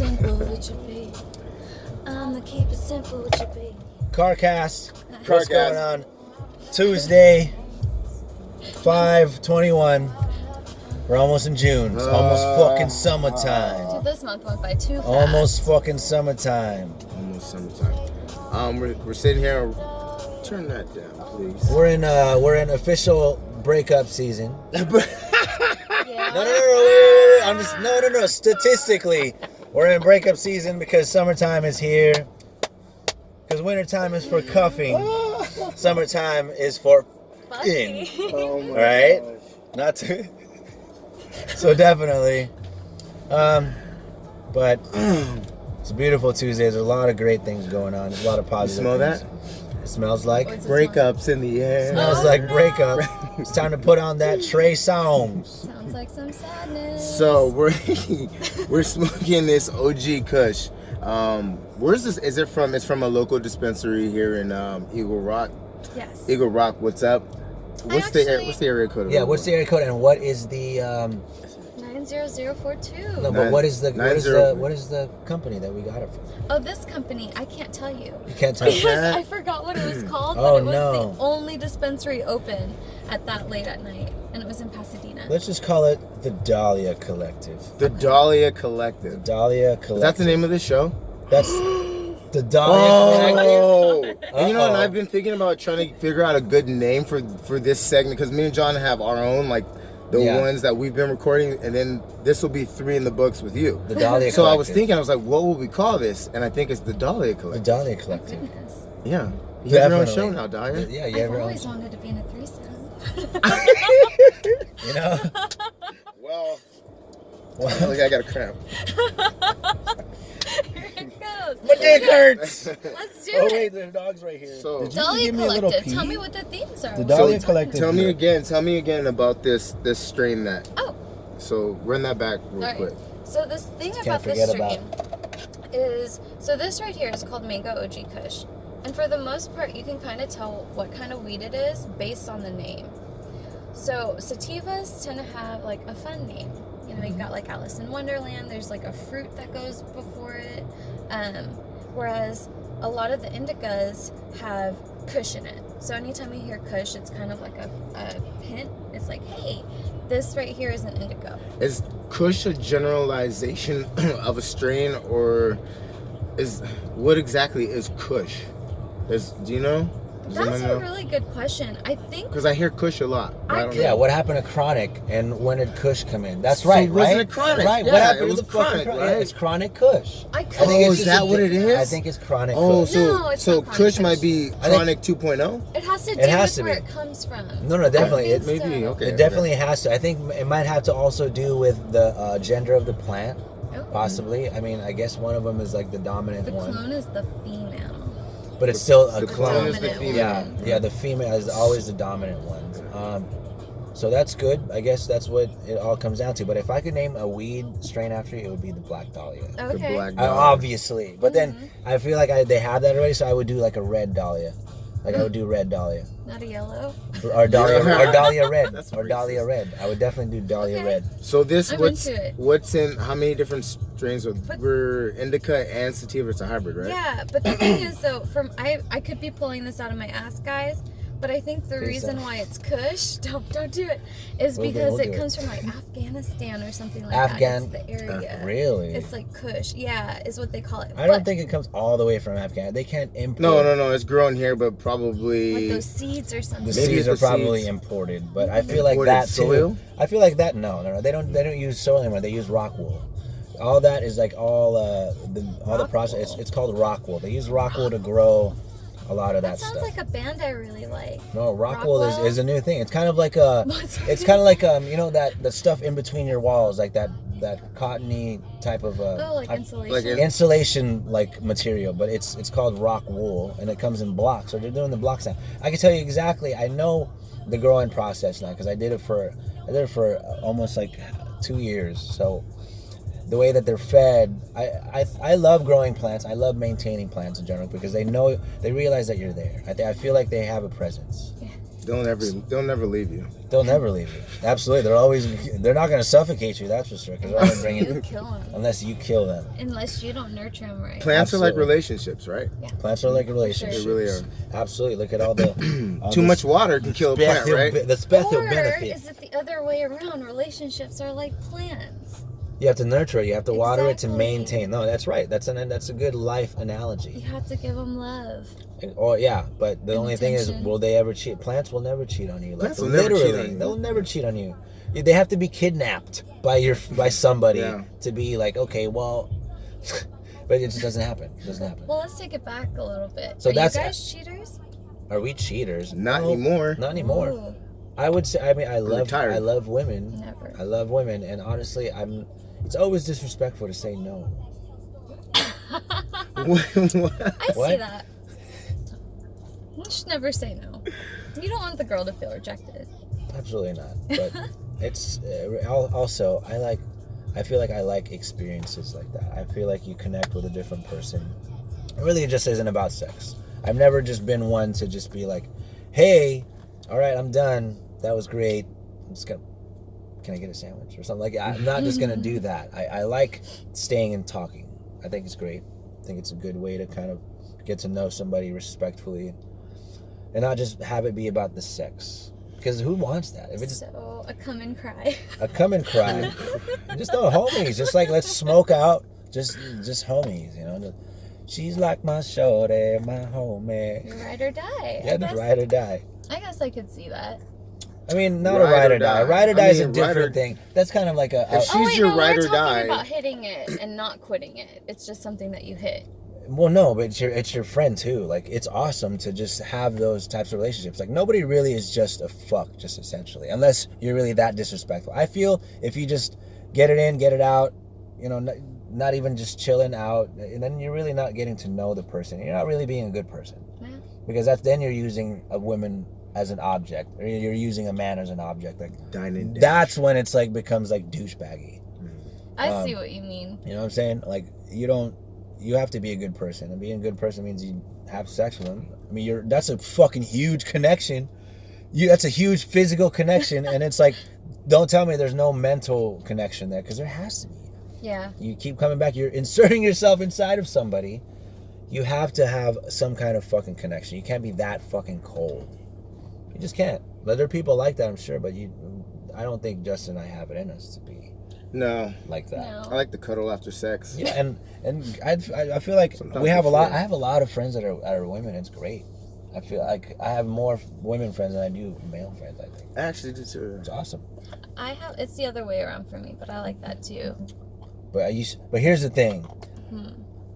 simple with your baby. I'ma keep it simple with your baby. Carcast. What's going on? Tuesday, 5/21. We're almost in June. It's almost fucking summertime. Dude, this month went by too fast. Almost fucking summertime. Almost summertime. We're sitting here. Turn that down, please. We're in official breakup season. Yeah. No. Statistically, we're in breakup season because summertime is here. Because wintertime is for cuffing. Summertime is for fucking. Oh my right? gosh. Not to. So definitely. But it's a beautiful Tuesday. There's a lot of great things going on. There's a lot of positive. You smell things. that? It smells like breakups in the air. Smells like breakup. It's time to put on that Trey Songz. Sounds like some sadness. So we're smoking this OG Kush. Where's this? Is it from? It's from a local dispensary here in Eagle Rock. Yes. Eagle Rock. What's up? What's the area code? Yeah, what's the area code and what is the 90042. No, but what is the company that we got it from? Oh, this company, I can't tell you. You can't tell me. Because I forgot what it was called, Oh, but it was no. the only dispensary open at that late at night, and it was in Pasadena. Let's just call it the Dalia Collective. The Dalia Collective. Dalia Collective. Is that the name of the show? That's the Dalia Collective. And you know, and I've been thinking about trying to figure out a good name for this segment because me and John have our own, like the ones that we've been recording, and then this will be 3 in the books with you. The Dalia Collective. So I was thinking, I was like, what will we call this? And I think it's the Dalia The Collective. Dalia Collective. Goodness. Yeah. You have your own Definitely. show now, Dalia. Yeah, you I've have your own. always wanted to be in a threesome. You know? Well, I got a cramp. Here it goes. My dick hurts. Let's do Oh it. wait, there's dogs right here. So- Did you Dalia give me a little Collective. pee? Tell me what the themes are. The What are we Dalia talking Collective. Tell me again about this strain that. Oh. So run that back real Alright. quick. So this thing Can't about this forget strain is, so this right here is called Mango OG Kush. And for the most part, you can kind of tell what kind of weed it is based on the name. So sativas tend to have like a fun name. You know, you've got like Alice in Wonderland. There's like a fruit that goes before it. Whereas a lot of the indicas have Kush in it. So anytime you hear Kush, it's kind of like a hint. It's like, hey, this right here is an indica. Is Kush a generalization of a strain, or what exactly is Kush? Do you know? Does That's anyone a know? really good question. I think Because I hear Kush a lot. But I don't Yeah, know. what happened to Chronic and when did Kush come in? That's So right, wasn't right? it Chronic? Right. Yeah, What happened it to was the fucking Chronic, Chronic? right? Yeah, it's Chronic Kush. I I could. think it's is just that a what it thing. is? I think it's Chronic Oh, Kush. so No, it's so not Chronic Kush might be think- Chronic 2.0? It has to do It has with to where be. it comes from. No, definitely. I think Maybe, so. okay. It definitely has to. I think it might have to also do with the gender of the plant, Oh. possibly. I mean, I guess one of them is like the dominant The one, clone is the female. but it's still a The clone. clone is the Dominant female. Yeah, the female is always the dominant one. So that's good. I guess that's what it all comes down to. But if I could name a weed strain after it would be the Black Dahlia. The Okay. black Obviously. But then I feel like they have that already, so I would do like a red Dahlia. Like I would do red Dahlia. Not a yellow. Or Dahlia red. That's Or racist. Dahlia red. I would definitely do Dahlia Okay. red. So this I'm what's into it. what's in how many different strains of we're indica and sativa? It's a hybrid, right? Yeah, but the thing is though, I could be pulling this out of my ass, guys. But I think the Please reason don't. why it's Kush, don't do it, is We'll do- because we'll it do comes it. from like Afghanistan or something like Afghan- that. It's the area. Really? It's like Kush. Yeah, is what they call it. I don't But, think it comes all the way from Afghanistan. They can't import. No. It's grown here, but like probably those seeds or something. The Maybe seeds are it's the probably seeds. imported, but I feel like Imported that too. soil? I feel like that. No. They don't use soil anymore. They use rock wool. All that is like all the Rock process. wool? It's called rock wool. They use rock wool to grow a lot of That that sounds stuff. like a band I really like. No, rock wool Rockwell? is a new thing. It's kind of like a. What's It's kind of like you know that the stuff in between your walls, like that cottony type of Oh, like insulation. like it- insulation like material, but it's called rock wool and it comes in blocks. So they're doing the blocks now. I can tell you exactly. I know the growing process now because I did it for almost like 2 years. So the way that they're fed, I love growing plants. I love maintaining plants in general because they realize that you're there. I feel like they have a presence. Yeah. They'll never leave you. They'll never leave you. Absolutely. They're not going to suffocate you, that's for sure. You kill them. Unless you kill them. Unless you don't nurture them right. Plants are like relationships, right? Yeah. Plants are like relationships. They really are. Absolutely. Look at all the... Too much water can kill a plant, right? The special Or benefit. is it the other way around? Relationships are like plants. You have to nurture it. You have to water it to Exactly. maintain. No, that's right. That's a good life analogy. You have to give them love. Oh yeah, but the only thing is, Attention. will they ever cheat? Plants will never cheat on you. Like, Plants will never cheat literally, on you. they'll never cheat on you. They have to be kidnapped by somebody Yeah. to be like, okay, well, but it just doesn't happen. It doesn't happen. Well, let's take it back a little bit. So are that's- you guys cheaters? Are we cheaters? Not No, anymore. Not anymore. Ooh, I would say. I mean, I retired. love women. never. I love women, and honestly, it's always disrespectful to say no. I What? see that. You should never say no. You don't want the girl to feel rejected. Absolutely not. But it's also I feel like I like experiences like that. I feel like you connect with a different person. It really just isn't about sex. I've never just been one to just be like, hey, all right, I'm done. That was great. I'm just gonna, can I get a sandwich or something like that? I'm not just gonna do that. I like staying and talking. I think it's great. I think it's a good way to kind of get to know somebody respectfully and not just have it be about the sex. Because who wants that? If it's So, a come and cry. a come and cry, just no homies. Just like, let's smoke out. Just homies, you know. She's like my shorty, my homie. Ride or die. Yeah, the ride or die. I guess I could see that. I mean, not Ride a ride or or die. die. Ride or I die is a mean, different thing. That's kind of like a If Oh, she's wait, your no, ride we're or talking die. about hitting it and not quitting it. It's just something that you hit. well, no, but it's your friend too. Like, it's awesome to just have those types of relationships. Like, nobody really is just a fuck, just essentially, unless you're really that disrespectful. I feel if you just get it in, get it out, you know, not even just chilling out, and then you're really not getting to know the person. You're not really being a good person. Yeah. Because then you're using a woman as an object, or you're using a man as an object. Like, Dine and dash. that's when it's like becomes like douchebaggy. I see what you mean. You know what I'm saying? Like, you have to be a good person, and being a good person means you have sex with them. I mean, that's a fucking huge connection. That's a huge physical connection, and it's like, don't tell me there's no mental connection there, because there has to be. Yeah. You keep coming back. You're inserting yourself inside of somebody. You have to have some kind of fucking connection. You can't be that fucking cold. You just can't. Other people like that, I'm sure, but I don't think Justin and I have it in us to be No. like that. No. I like to cuddle after sex. Yeah, and I feel like Sometimes we have a lot. before. I have a lot of friends that are women. It's great. I feel like I have more women friends than I do male friends. I think I actually do too. it's awesome. It's the other way around for me, but I like that too. But here's the thing.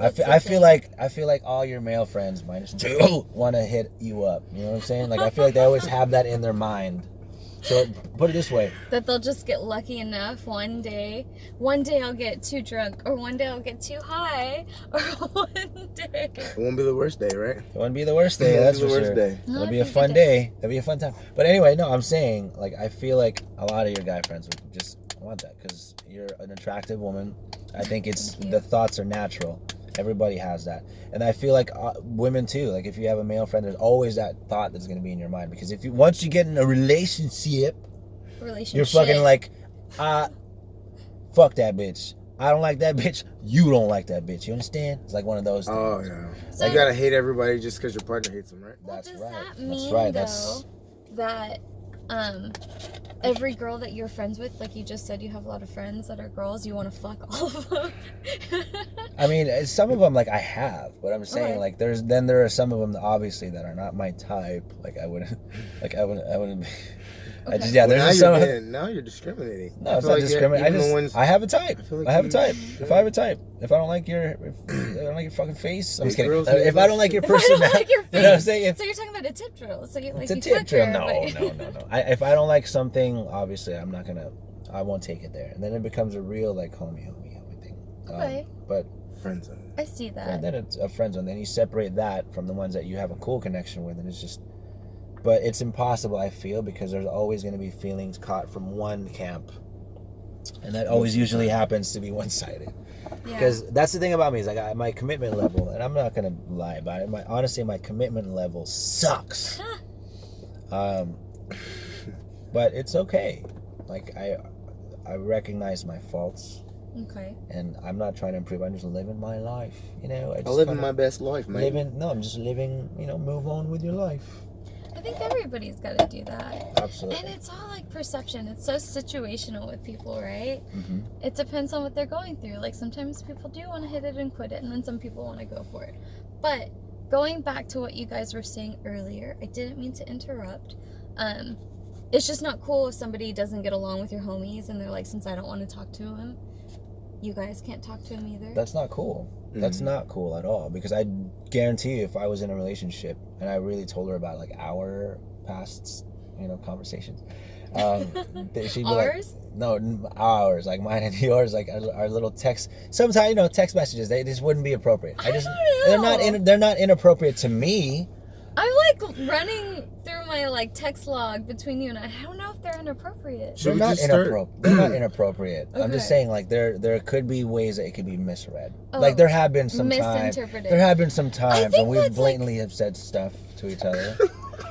I feel like all your male friends minus two want to hit you up. You know what I'm saying? Like, I feel like they always have that in their mind. So put it this way. That they'll just get lucky enough one day I'll get too drunk, or one day I'll get too high, or one day. It won't be the worst day, right? It wouldn't be the worst day. It won't That's be the for worst sure. day. No, It'll it'd be a be a fun good day. It'll be a fun time. But anyway, no, I'm saying, like, I feel like a lot of your guy friends would just want that because you're an attractive woman. I think Thank you. the thoughts are natural. Everybody has that, and I feel like women too. Like, if you have a male friend, there's always that thought that's going to be in your mind, because once you get in a relationship, you're fucking like, fuck that bitch. I don't like that bitch. You don't like that bitch. You understand? It's like one of those things. Oh, yeah. So- you gotta hate everybody just because your partner hates them, right? Well, That's does right. that That's mean right. though that every girl that you're friends with, like you just said, you have a lot of friends that are girls, you want to fuck all of them? I mean, some of them, like, I have, but I'm saying, Okay. like, there are some of them obviously that are not my type. Like, I wouldn't. I just, yeah, Well, there's now, some. now you're discriminating. No, I it's feel not like discriminating. I have a type. I feel like I have a you type. should. If I have a type, if I don't like your fucking face, I'm just Big kidding. girls If hate I don't like your If I don't personality, like your you know what I'm face. saying? So you're talking about a tip drill. So you like It's a you tip fuck drill. her, No. but- If I don't like something, obviously, I won't take it there, and then it becomes a real, like, homie thing. Okay. But Friend zone. I see that. and then it's a friend zone. Then you separate that from the ones that you have a cool connection with, and it's just. But it's impossible, I feel, because there's always going to be feelings caught from one camp, and that always usually happens to be one-sided. Yeah. Because that's the thing about me, is like, my commitment level, and I'm not gonna lie about it. Honestly, my commitment level sucks. But it's okay. Like I recognize my faults. Okay. And I'm not trying to improve. I'm just living my life. You know. I'm living my best life, man. I'm just living. You know, move on with your life. I think everybody's got to do that. Absolutely. And it's all like perception. It's so situational with people, right? Mm-hmm. It depends on what they're going through. Like sometimes people do want to hit it and quit it, and then some people want to go for it. But going back to what you guys were saying earlier, I didn't mean to interrupt. It's just not cool if somebody doesn't get along with your homies and they're like, since I don't want to talk to him, you guys can't talk to him either. That's not cool. That's not cool at all, because I guarantee you, if I was in a relationship and I really told her about like our past, conversations, she'd be Ours? like, no, ours, like mine and yours, like our little text. Sometimes, text messages, they just wouldn't be appropriate. I don't know. They're not inappropriate to me. I'm like running through my like text log between you and I don't know if they're inappropriate. They're not inappropriate. Okay. I'm just saying, like, there could be ways that it could be misread. Oh, like there have been some times. misinterpreted. There have been some times when we blatantly have said stuff to each other.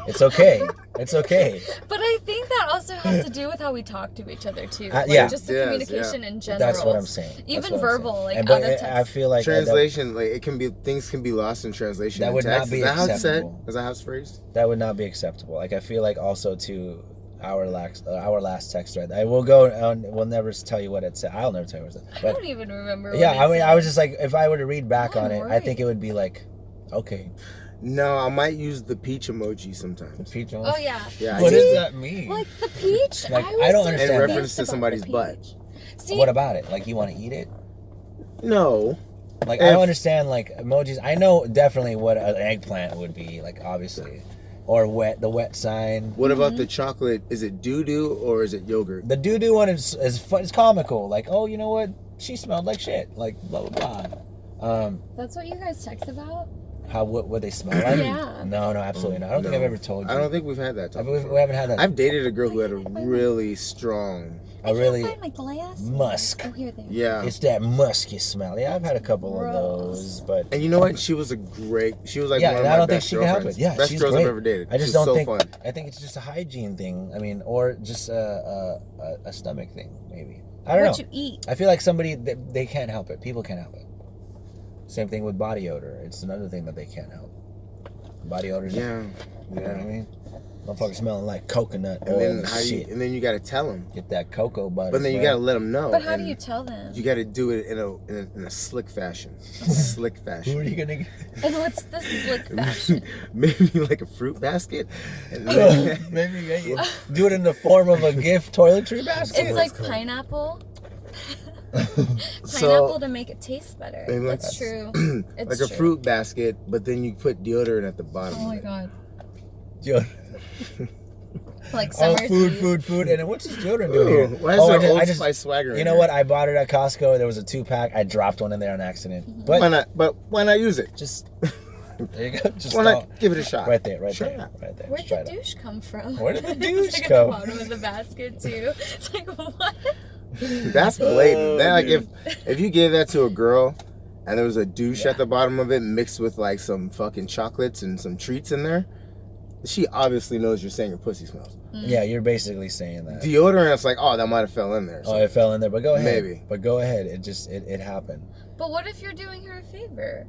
It's okay. It's okay. But I think that also has to do with how we talk to each other too. Yeah. Just the communication in general. That's what I'm saying. Even verbal, like but other text. I feel like translation, things can be lost in translation. That would text. not be acceptable. Is that how it's phrased? That would not be acceptable. Like I feel like also to our last text thread. I will go on. We'll never tell you what it said. I'll never tell you what it said. I don't even remember. Yeah, what it said. I was just like, if I were to read back on it, right. I think it would be like, okay. No, I might use the peach emoji sometimes. The peach emoji? Oh yeah. Yeah. What does that mean? Like the peach. Like, was I don't so understand. In that. reference to somebody's butt. See, What about it? Like, you want to eat it? No. Like, I don't understand, like, emojis. I know definitely what an eggplant would be, like, obviously. Or the wet sign. What about the chocolate? Is it doo-doo or is it yogurt? The doo-doo one is comical. Like, oh, you know what? She smelled like shit. Like, blah, blah, blah. That's what you guys text about? What they smell like? Yeah. No, absolutely not. I don't think I've ever told you. I don't think we've had that talk We before. haven't had that. I've dated a girl who had a really strong... I can't find my glass. musk. Oh, here they are. Yeah. It's that musky smell. Yeah, I've had a couple of those, but And you know what? She was like one of and my I don't think best she can help girlfriends. it. Yeah, best she's girls great. I've ever dated. I just She's don't so think. fun. I think it's just a hygiene thing. I mean, or just a stomach thing, maybe. I don't know. What you eat? I feel like they can't help it. People can't help it. Same thing with body odor. It's another thing that they can't help. Body odor. Yeah. You know what I mean? Motherfucker smelling like coconut And oil then and shit. and then you gotta tell them. Get that cocoa butter. But then you bro. gotta let them know. But how do and you tell them? You gotta do it in a slick fashion. Slick fashion. Who are you gonna get? And what's the slick fashion? Maybe like a fruit basket. And then, Maybe do it in the form of a gift toiletry basket. It's like pineapple. Pineapple So- to make it taste better. Maybe like That's true. It's like a true. fruit basket, but then you put deodorant at the bottom. Oh my of it. god. Deodorant. Like Oh, summer food. And then what's this deodorant doing here? Ooh, why is there Old Spice swagger in You know here? what? I bought it at Costco. There was a 2-pack. I dropped one in there on accident. But why not use it? just there you go. Just Why not give it a shot? right there, right Sure. there, right there. Where'd Try the it out. douche come from? Where did the It's douche like go? at the bottom of the basket too. It's like what? That's blatant. Oh, Then, like dude. if you gave that to a girl and there was a douche at the bottom of it mixed with like some fucking chocolates and some treats in there, she obviously knows you're saying your pussy smells. Yeah, you're basically saying that. Deodorant, it's like, oh, that might have fell in there. Oh, it fell in there, but go ahead. Maybe. But go ahead. It happened. But what if you're doing her a favor?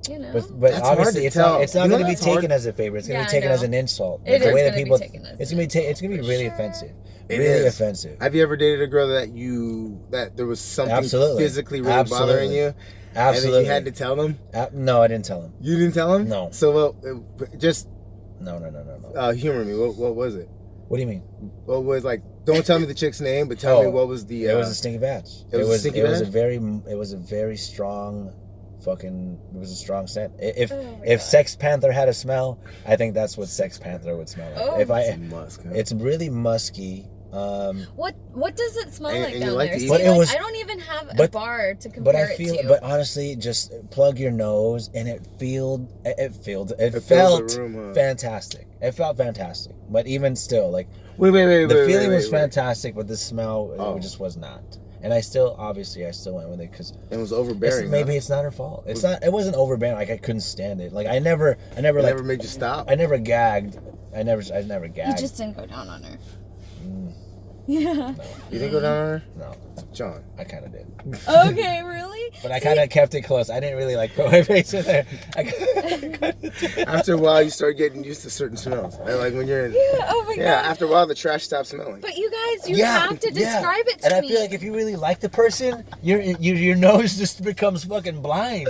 You know? But That's hard obviously, to it's tell. not. It's not You know going to be that's hard? taken as a favor. It's going to Yeah, be taken I as know. an insult. It the is way that gonna be people. taken as It's going to be. It's going to be For really sure. offensive. It Really is. offensive. Have you ever dated a girl that there was something Absolutely. physically really Absolutely. bothering you? Absolutely. And then you had to tell them? No, I didn't tell him. You didn't tell them? No. So just No. humor me. What was it? What do you mean? What was like? Don't tell me the chick's name, but tell me what was the. It was a stinky batch. It was a stinky batch? It was a very strong, fucking. It was a strong scent. If Oh my if God. Sex Panther had a smell, I think that's what Sex Panther would smell like. Oh. If I, It's musk, huh? it's really musky. What does it smell And- like and you down like there? to eat See, it? But it like, was- I don't even have a but- bar to But compare I feel. it to. But honestly, just plug your nose, and it felt filled the room, huh? fantastic. It felt fantastic. But even still, like Wait. the feeling was wait. fantastic, but the smell Oh. it just was not. And I still went with it because It was overbearing. maybe it's not her fault. It wasn't overbearing. Like I couldn't stand it. Like I never It like never made you stop. I never gagged I never gagged. You just didn't go down on her. Yeah. No. You didn't go down on her? No. John. I kind of did. Okay, really? But I kind of kept it close. I didn't really like put my face in there. After a while, you start getting used to certain smells. Like when you're in. Yeah, oh my God. After a while, the trash stops smelling. But you guys, you have to describe it to and me. I feel like if you really like the person, your nose just becomes fucking blind.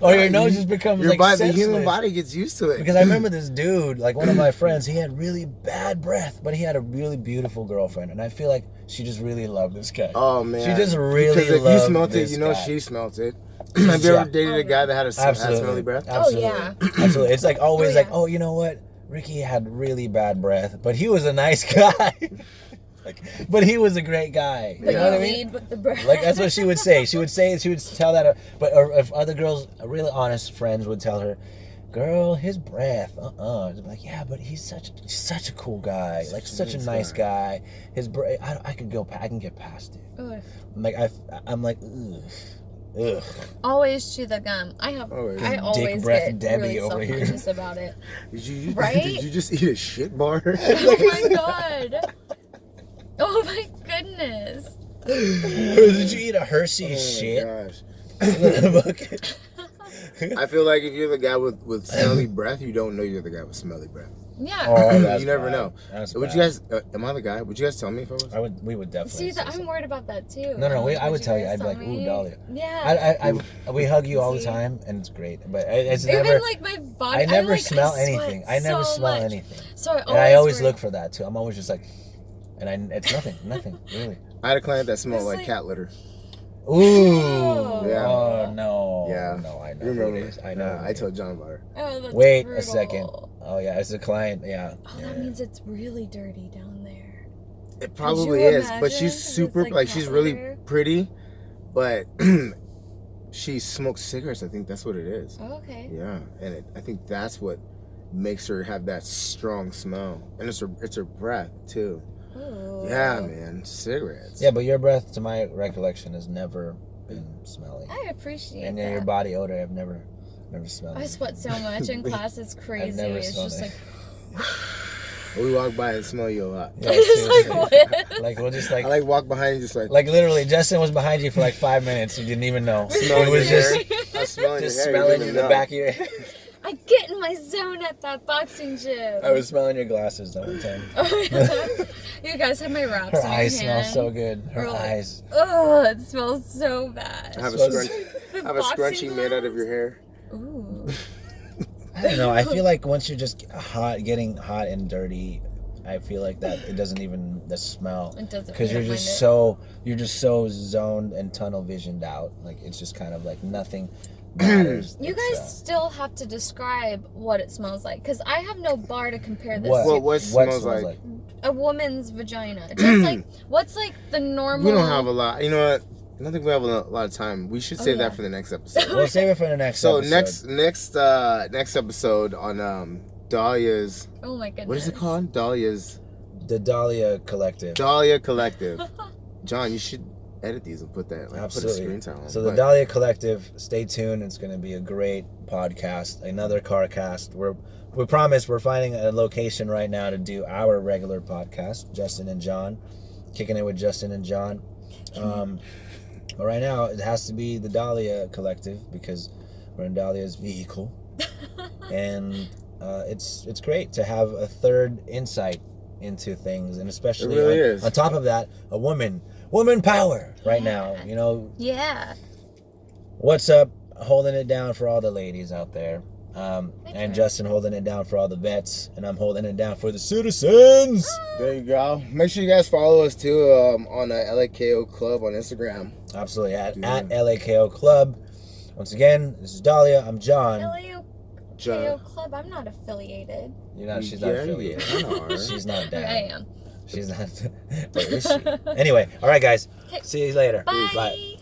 Or your nose just becomes the senseless. human body gets used to it. Because I remember this dude, like one of my friends, he had really bad breath, but he had a really beautiful girlfriend. And I feel like she just really loved this guy. Oh, man. She just really because if loved you smelt this it, you know guy. she smelt it. Have you ever dated a guy that had a smelly breath? Absolutely. Oh, yeah. Absolutely. It's like always yeah. you know what? Ricky had really bad breath, but he was a nice guy. But he was a great guy. But You know what I mean? lead with the breath. Like that's what she would say. She would tell that, or if other girls, really honest friends, would tell her, "Girl, his breath, like, yeah, but he's such a cool guy, like such a nice guy. His breath, I can get past it. Ugh. I'm like, ugh. Always chew the gum. I always breath get Debbie really over here. self-conscious about it. Did you just eat a shit bar? Oh my God. Oh my goodness. Did you eat a Hershey's shit? Gosh. Okay. I feel like if you're the guy with smelly breath, you don't know you're the guy with smelly breath. Yeah. Oh, that's You never bad. know. That's Would bad. you guys? Am I the guy? Would you guys tell me if I was? We would definitely. See, I'm worried about that too. No, I would tell you. guys I'd be like, tell ooh, me? Dahlia. Yeah. We hug you all the See? time, and it's great. But it's Even never. like my body. I never like, smell sweat anything. I never so smell much. anything. So I always worry. look for that too. I'm always just like, it's nothing, really. I had a client that smelled It's like like- cat litter. Ooh. Yeah. Oh no. Yeah. No, I know. You remember? Who it is. I know. I told John about her. Oh, that's Wait brutal. a second. Oh yeah, it's a client. Yeah. Oh, that means it's really dirty down there. It probably you is, but imagine? she's 'Cause it's super like like she's cat really litter? pretty, but she smokes cigarettes. I think that's what it is. Oh, okay. Yeah, and I think that's what makes her have that strong smell, and it's her breath too. Ooh. Yeah, man, cigarettes. Yeah, but your breath, to my recollection, has never been smelly. I appreciate And that. your body odor, I've never smelled. I sweat so much in class. It's crazy. never It's smelled just it. like. We walk by and smell you a lot. Yeah, It's like, seriously. what? Like we'll just I like walk behind you just like literally, Justin was behind you for like 5 minutes. You didn't even know. smelling It your was hair. just I was smelling just your hair. smelling you in didn't the know. back of your head. I get in my zone at that boxing gym. I was smelling your glasses the whole time. Oh, yeah. You guys have my wraps Her in your eyes smell hand. so good. Her Or like- eyes. Oh, it smells so bad. I have a Smells- scrunchie. I have a scrunchie made out of your hair. Ooh. I don't know. I feel like once you're just getting hot and dirty, I feel like that it doesn't even the smell. It doesn't. Because you you're don't just mind so zoned and tunnel visioned out. Like it's just kind of like nothing matters. it. You It's, guys still have to describe what it smells like, because I have no bar to compare this what? to. What smells like? A woman's vagina. Just like what's like the normal. We don't have a lot. You know what? I don't think we have a lot of time. We should save yeah. that for the next episode. We'll save it for the next. So episode. next episode on Dalia's. Oh my goodness. What is it called? Dalia's the Dalia Collective. Dahlia Collective. John, you should edit these and put that. Like, Absolutely. Put a screen time on. So the Dalia Collective, stay tuned. It's going to be a great podcast, another car cast. We promise we're finding a location right now to do our regular podcast, Justin and John, kicking it with Justin and John. But right now it has to be the Dalia Collective because we're in Dalia's vehicle, and it's great to have a third insight into things, and especially It really is. on top of that, a woman power right now. You know, Yeah. what's up? Holding it down for all the ladies out there. And Justin holding it down for all the vets, and I'm holding it down for the citizens. There you go. Make sure you guys follow us too on LAKO Club on Instagram. Absolutely, at LAKO Club. Once again, this is Dalia. I'm John. LAO Club. I'm not affiliated. You're not. She's not affiliated. kinda are. She's not down. I am. She's not. Where is she? Anyway, all right, guys. Okay. See you later. Bye.